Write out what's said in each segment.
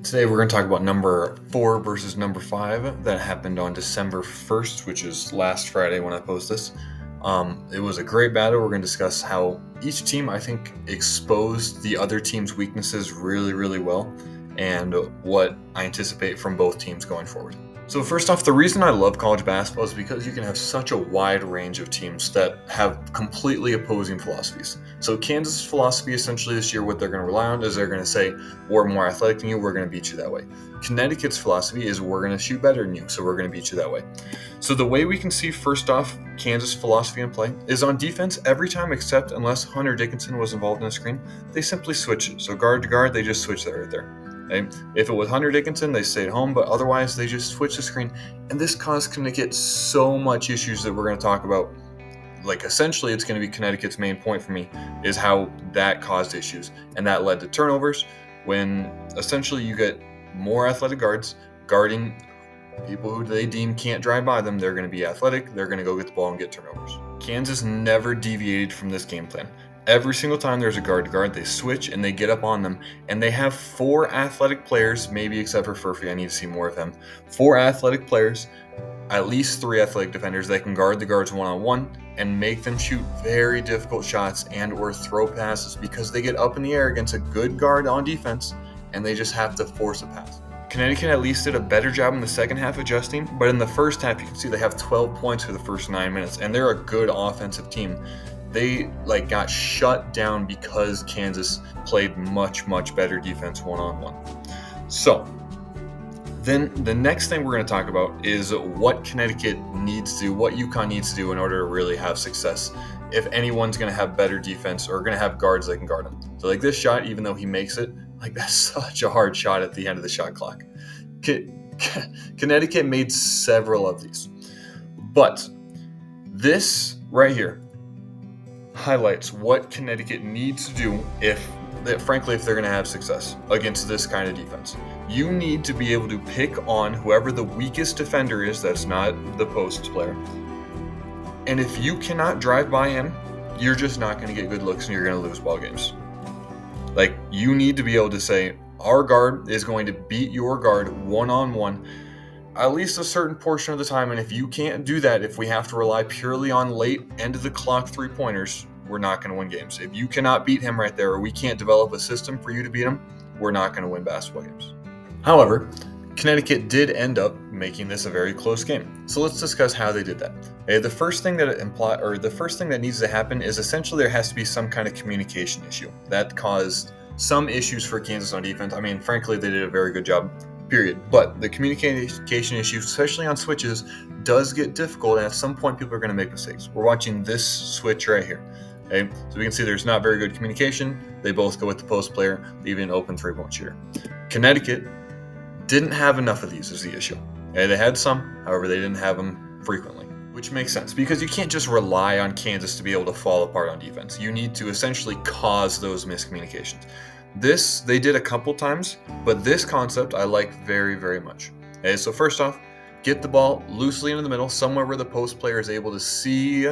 Today we're going to talk about number 4 versus number 5 that happened on December 1st, which is last Friday when I post this. It was a great battle. We're going to discuss how each team, I think, exposed the other team's weaknesses really, really well, and what I anticipate from both teams going forward. So first off, the reason I love college basketball is because you can have such a wide range of teams that have completely opposing philosophies. So Kansas' philosophy essentially this year, what they're going to rely on is they're going to say, we're more athletic than you, we're going to beat you that way. Connecticut's philosophy is we're going to shoot better than you, so we're going to beat you that way. So the way we can see first off Kansas' philosophy in play is on defense, every time except unless Hunter Dickinson was involved in the screen, they simply switch it. So guard to guard, they just switch that right there. Okay. If it was Hunter Dickinson, they stayed home, but otherwise they just switched the screen. And this caused Connecticut so much issues that we're going to talk about. Like essentially it's going to be Connecticut's main point for me is how that caused issues. And that led to turnovers when essentially you get more athletic guards guarding people who they deem can't drive by them. They're going to be athletic. They're going to go get the ball and get turnovers. Kansas never deviated from this game plan. Every single time there's a guard to guard, they switch and they get up on them. And they have 4 athletic players, maybe except for Furphy. I need to see more of him. 4 athletic players, at least 3 athletic defenders that can guard the guards one-on-one and make them shoot very difficult shots and or throw passes because they get up in the air against a good guard on defense and they just have to force a pass. Connecticut at least did a better job in the second half adjusting, but in the first half you can see they have 12 points for the first 9 minutes and they're a good offensive team. They got shut down because Kansas played much, much better defense one-on-one. So then the next thing we're going to talk about is what Connecticut needs to do, what UConn needs to do in order to really have success. If anyone's going to have better defense or going to have guards that can guard them. So like this shot, even though he makes it, that's such a hard shot at the end of the shot clock. Connecticut made several of these. But this right here highlights what Connecticut needs to do if they're going to have success against this kind of defense. You need to be able to pick on whoever the weakest defender is that's not the post player. And if you cannot drive by him, you're just not going to get good looks and you're going to lose ball games. You need to be able to say, our guard is going to beat your guard one-on-one at least a certain portion of the time. And if you can't do that, if we have to rely purely on late end of the clock 3-pointers, we're not going to win games. If you cannot beat him right there, or we can't develop a system for you to beat him, we're not going to win basketball games. However, Connecticut did end up making this a very close game. So let's discuss how they did that. The first thing that needs to happen is essentially there has to be some kind of communication issue that caused some issues for Kansas on defense. I mean, frankly, they did a very good job, period. But the communication issue, especially on switches, does get difficult, and at some point people are going to make mistakes. We're watching this switch right here. Okay? So we can see there's not very good communication. They both go with the post player, leaving an open 3-point shooter. Connecticut didn't have enough of these is the issue. Okay? They had some, however, they didn't have them frequently, which makes sense because you can't just rely on Kansas to be able to fall apart on defense. You need to essentially cause those miscommunications. This they did a couple times, but this concept I like very, very much. Okay, so first off, get the ball loosely into the middle, somewhere where the post player is able to see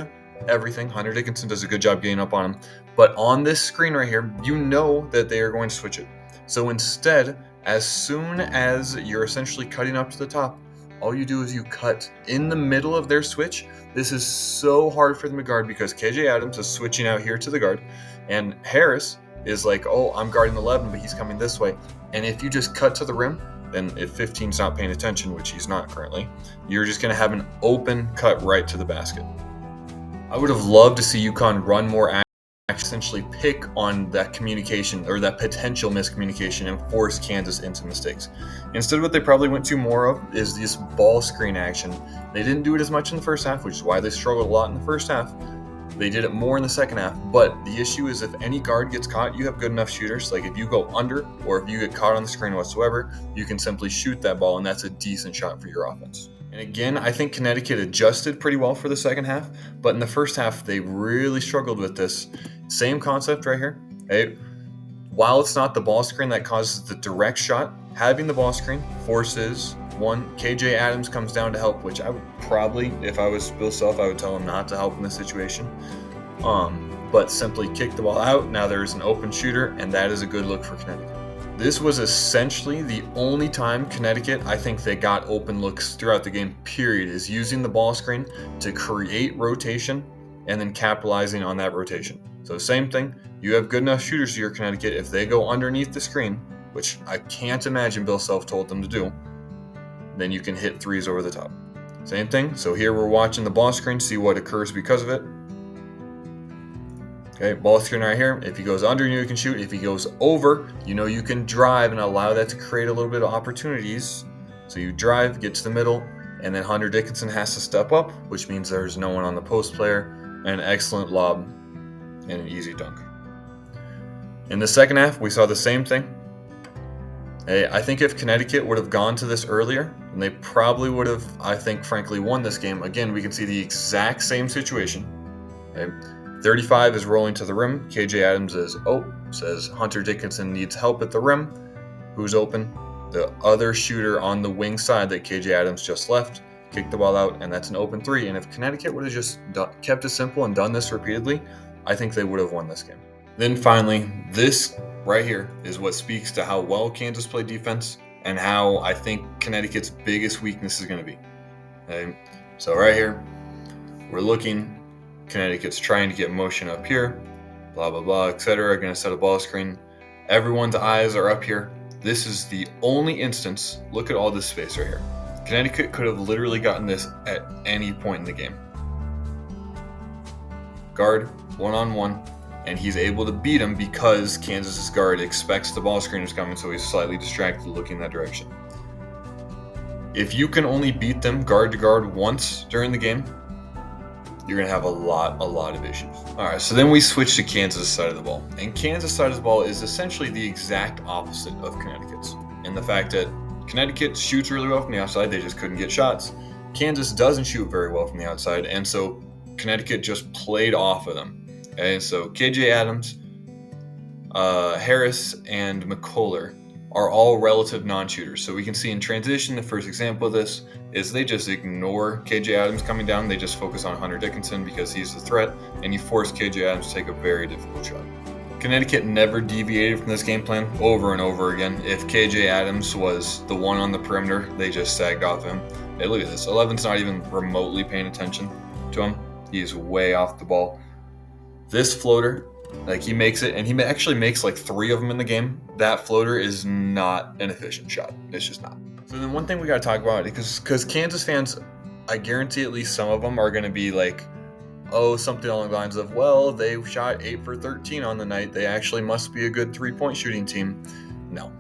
everything. Hunter Dickinson does a good job getting up on him. But on this screen right here, you know that they are going to switch it. So instead, as soon as you're essentially cutting up to the top, all you do is you cut in the middle of their switch. This is so hard for them to guard because KJ Adams is switching out here to the guard, and Harris is I'm guarding 11, but he's coming this way. And if you just cut to the rim, then if 15's not paying attention, which he's not currently, you're just going to have an open cut right to the basket. I would have loved to see UConn run more action, essentially pick on that communication or that potential miscommunication and force Kansas into mistakes. Instead, what they probably went to more of is this ball screen action. They didn't do it as much in the first half, which is why they struggled a lot in the first half. They did it more in the second half, but the issue is if any guard gets caught, you have good enough shooters. If you go under or if you get caught on the screen whatsoever, you can simply shoot that ball, and that's a decent shot for your offense. And again, I think Connecticut adjusted pretty well for the second half, but in the first half, they really struggled with this. Same concept right here. Okay? While it's not the ball screen that causes the direct shot, having the ball screen forces KJ Adams comes down to help, which I would probably, if I was Bill Self, I would tell him not to help in this situation. But simply kick the ball out. Now there's an open shooter, and that is a good look for Connecticut. This was essentially the only time Connecticut, I think, they got open looks throughout the game, period, is using the ball screen to create rotation and then capitalizing on that rotation. So same thing, you have good enough shooters here, Connecticut, if they go underneath the screen, which I can't imagine Bill Self told them to do, then you can hit threes over the top. Same thing, so here we're watching the ball screen, see what occurs because of it. Okay, ball screen right here. If he goes under, you can shoot. If he goes over, you can drive and allow that to create a little bit of opportunities. So you drive, get to the middle, and then Hunter Dickinson has to step up, which means there's no one on the post player, and an excellent lob and an easy dunk. In the second half, we saw the same thing. I think if Connecticut would have gone to this earlier, then they probably would have, I think, frankly, won this game. Again, we can see the exact same situation. Okay? 35 is rolling to the rim. KJ Adams says Hunter Dickinson needs help at the rim. Who's open? The other shooter on the wing side that KJ Adams just left. Kicked the ball out, and that's an open three. And if Connecticut would have just kept it simple and done this repeatedly, I think they would have won this game. Then finally, this right here is what speaks to how well Kansas played defense and how I think Connecticut's biggest weakness is going to be. Okay? So right here, we're looking. Connecticut's trying to get motion up here, blah, blah, blah, etc. Going to set a ball screen. Everyone's eyes are up here. This is the only instance. Look at all this space right here. Connecticut could have literally gotten this at any point in the game. Guard, one-on-one, and he's able to beat him because Kansas's guard expects the ball screen is coming, so he's slightly distracted looking that direction. If you can only beat them guard to guard once during the game, you're going to have a lot of issues. All right, so then we switch to Kansas' side of the ball. And Kansas' side of the ball is essentially the exact opposite of Connecticut's. In the fact that Connecticut shoots really well from the outside, they just couldn't get shots. Kansas doesn't shoot very well from the outside, and so Connecticut just played off of them. Okay, so KJ Adams, Harris, and McCullough are all relative non-shooters. So we can see in transition, the first example of this is they just ignore KJ Adams coming down. They just focus on Hunter Dickinson because he's the threat, and you force KJ Adams to take a very difficult shot. Connecticut never deviated from this game plan over and over again. If KJ Adams was the one on the perimeter, they just sagged off him. Hey, look at this. 11's not even remotely paying attention to him. He's way off the ball. This floater, he makes it, and he actually makes 3 of them in the game. That floater is not an efficient shot. It's just not. So then one thing we got to talk about, because Kansas fans, I guarantee at least some of them are going to be something along the lines of, well, they shot 8 for 13 on the night. They actually must be a good 3-point shooting team. No.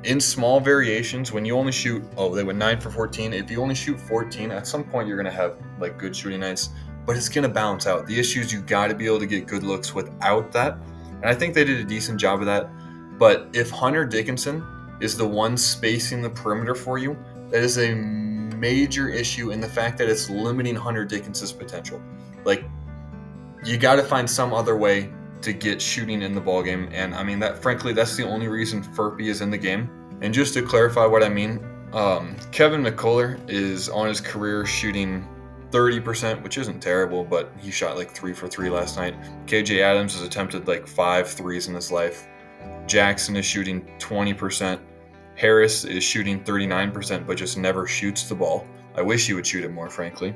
In small variations, when you only shoot, they went 9 for 14. If you only shoot 14, at some point you're going to have good shooting nights. But it's going to balance out. The issue is you got to be able to get good looks without that. And I think they did a decent job of that. But if Hunter Dickinson is the one spacing the perimeter for you, that is a major issue in the fact that it's limiting Hunter Dickinson's potential. You got to find some other way to get shooting in the ballgame. And I mean, that's the only reason Furphy is in the game. And just to clarify what I mean, Kevin McCullough is on his career shooting 30%, which isn't terrible, but he shot 3 for 3 last night. KJ Adams has attempted 5 threes in his life. Jackson is shooting 20%. Harris is shooting 39%, but just never shoots the ball. I wish he would shoot it more, frankly.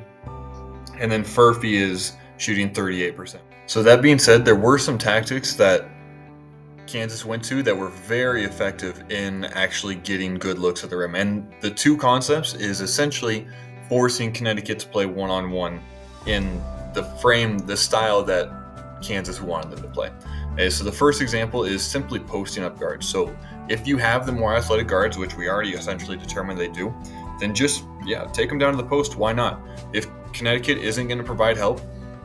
And then Furphy is shooting 38%. So that being said, there were some tactics that Kansas went to that were very effective in actually getting good looks at the rim. And the two concepts is essentially forcing Connecticut to play one-on-one in the style that Kansas wanted them to play. And so the first example is simply posting up guards. So if you have the more athletic guards, which we already essentially determined they do, then just, take them down to the post. Why not? If Connecticut isn't going to provide help,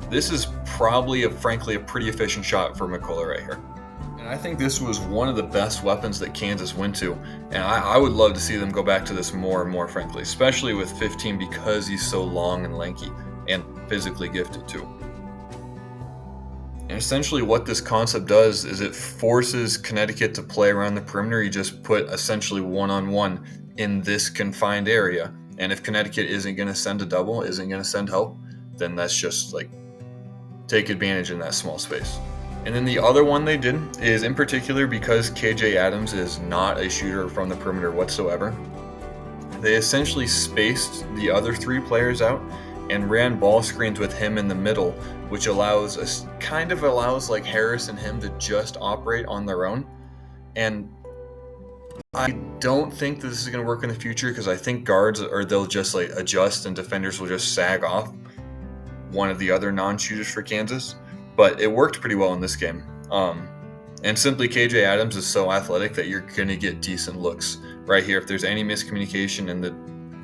this is probably, frankly, a pretty efficient shot for McCullough right here. And I think this was one of the best weapons that Kansas went to. And I would love to see them go back to this more and more, frankly, especially with 15 because he's so long and lanky and physically gifted too. And essentially what this concept does is it forces Connecticut to play around the perimeter. You just put essentially one-on-one in this confined area. And if Connecticut isn't going to send a double, isn't going to send help, then that's just take advantage in that small space. And then the other one they did is, in particular, because KJ Adams is not a shooter from the perimeter whatsoever, they essentially spaced the other 3 players out and ran ball screens with him in the middle, which allows like Harris and him to just operate on their own. And I don't think this is going to work in the future, because I think guards, or they'll just like adjust and defenders will just sag off one of the other non-shooters for Kansas. But it worked pretty well in this game. And simply KJ Adams is so athletic that you're going to get decent looks right here. If there's any miscommunication and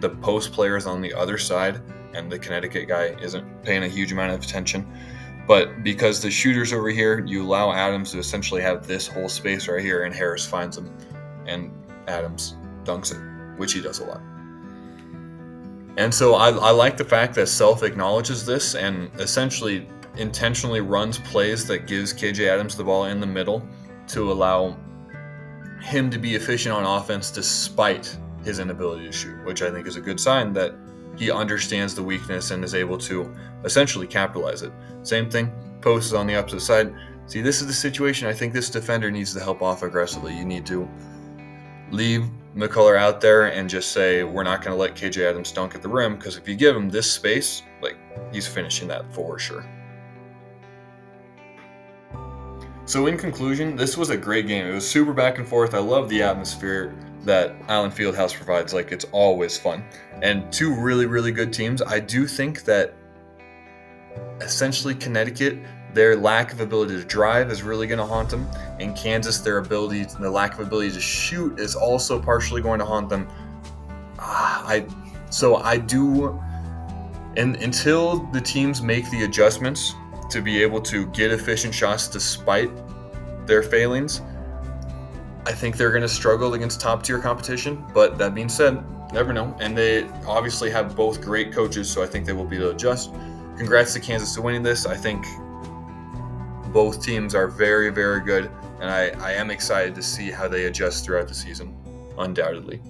the post players on the other side and the Connecticut guy isn't paying a huge amount of attention, but because the shooters over here, you allow Adams to essentially have this whole space right here, and Harris finds him and Adams dunks it, which he does a lot. And so I like the fact that Self acknowledges this and essentially intentionally runs plays that gives KJ Adams the ball in the middle to allow him to be efficient on offense despite his inability to shoot, which I think is a good sign that he understands the weakness and is able to essentially capitalize it. Same thing, post is on the opposite side. See, this is the situation I think this defender needs to help off aggressively. You need to leave McCullough out there and just say, we're not going to let KJ Adams dunk at the rim, because if you give him this space, like, he's finishing that for sure. So in conclusion, this was a great game. It was super back and forth. I love the atmosphere that Allen Fieldhouse provides. Like, it's always fun. And 2 really, really good teams. I do think that essentially Connecticut, their lack of ability to drive is really going to haunt them. And Kansas, the lack of ability to shoot is also partially going to haunt them. Until the teams make the adjustments to be able to get efficient shots despite their failings, I think they're going to struggle against top-tier competition. But that being said, never know. And they obviously have both great coaches, so I think they will be able to adjust. Congrats to Kansas to winning this. I think both teams are very, very good, and I am excited to see how they adjust throughout the season, undoubtedly.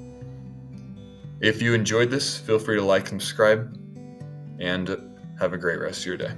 If you enjoyed this, feel free to like and subscribe, and have a great rest of your day.